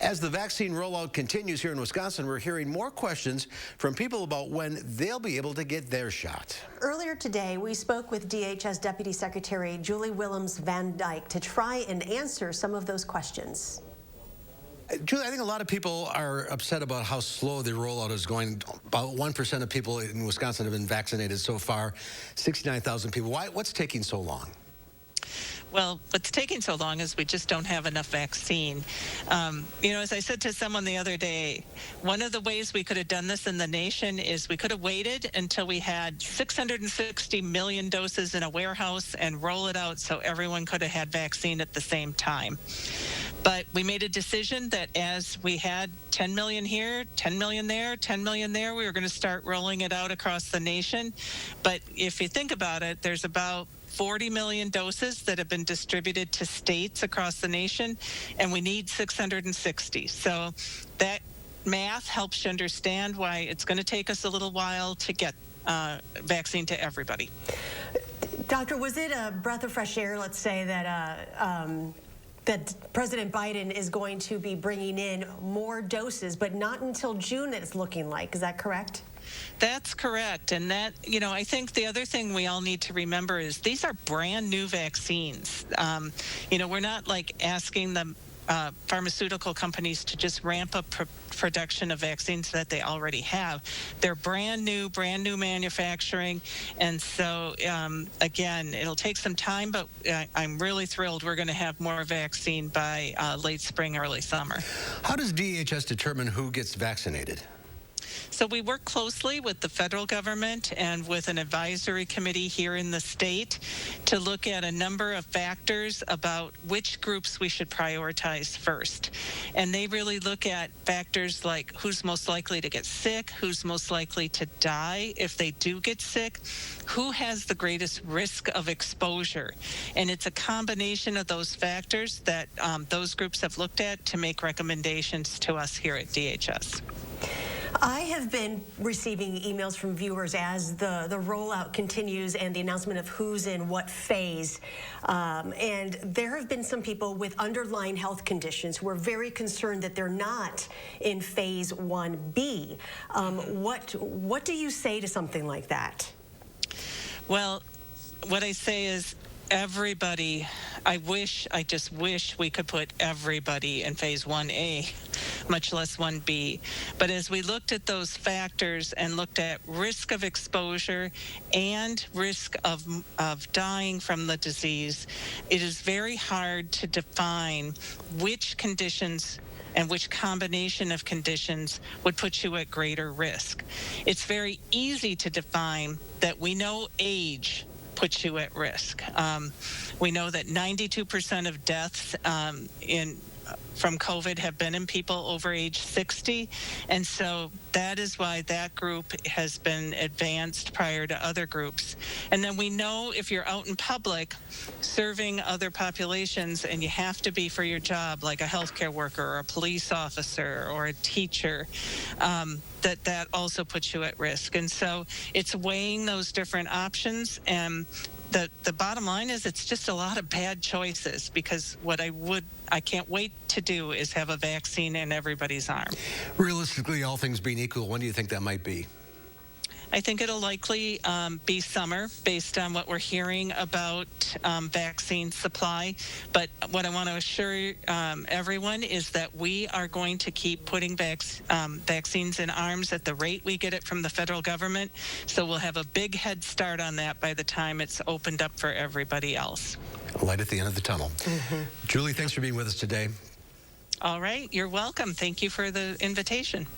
As the vaccine rollout continues here in Wisconsin, we're hearing more questions from people about when they'll be able to get their shot. Earlier today, we spoke with DHS Deputy Secretary Julie Willems Van Dyke to try and answer some of those questions. Julie, I think a lot of people are upset about how slow the rollout is going. About 1% of people in Wisconsin have been vaccinated so far, 69,000 people. What's taking so long? Well, what's taking so long is we just don't have enough vaccine. As I said to someone the other day, one of the ways we could have done this in the nation is we could have waited until we had 660 million doses in a warehouse and roll it out so everyone could have had vaccine at the same time. But we made a decision that as we had 10 million here, 10 million there, 10 million there, we were going to start rolling it out across the nation. But if you think about it, there's about 40 million doses that have been distributed to states across the nation, and we need 660. So that math helps you understand why it's going to take us a little while to get vaccine to everybody. Doctor, was it a breath of fresh air, let's say, that President Biden is going to be bringing in more doses, but not until June, it's looking like? Is that correct? That's correct. And that, I think the other thing we all need to remember is these are brand new vaccines. We're not like asking the pharmaceutical companies to just ramp up production of vaccines that they already have. They're brand new manufacturing. And so, again, it'll take some time, but I'm really thrilled we're going to have more vaccine by late spring, early summer. How does DHS determine who gets vaccinated? So we work closely with the federal government and with an advisory committee here in the state to look at a number of factors about which groups we should prioritize first. And they really look at factors like who's most likely to get sick, who's most likely to die if they do get sick, who has the greatest risk of exposure. And it's a combination of those factors that those groups have looked at to make recommendations to us here at DHS. I have been receiving emails from viewers as the rollout continues and the announcement of who's in what phase. And there have been some people with underlying health conditions who are very concerned that they're not in phase 1B. What do you say to something like that? Well, what I say is everybody, I just wish we could put everybody in phase 1A, much less 1B. But as we looked at those factors and looked at risk of exposure and risk of dying from the disease, it is very hard to define which conditions and which combination of conditions would put you at greater risk. It's very easy to define that we know age puts you at risk. We know that 92% of deaths from COVID have been in people over age 60, and so that is why that group has been advanced prior to other groups. And then we know if you're out in public serving other populations and you have to be for your job, like a healthcare worker or a police officer or a teacher, that also puts you at risk. And so it's weighing those different options, and the bottom line is it's just a lot of bad choices, because what I can't wait to do is have a vaccine in everybody's arm. Realistically, all things being equal, when do you think that might be? I think it'll likely be summer based on what we're hearing about vaccine supply. But what I want to assure everyone is that we are going to keep putting vaccines in arms at the rate we get it from the federal government. So we'll have a big head start on that by the time it's opened up for everybody else. A light at the end of the tunnel. Julie, thanks for being with us today. All right. You're welcome. Thank you for the invitation.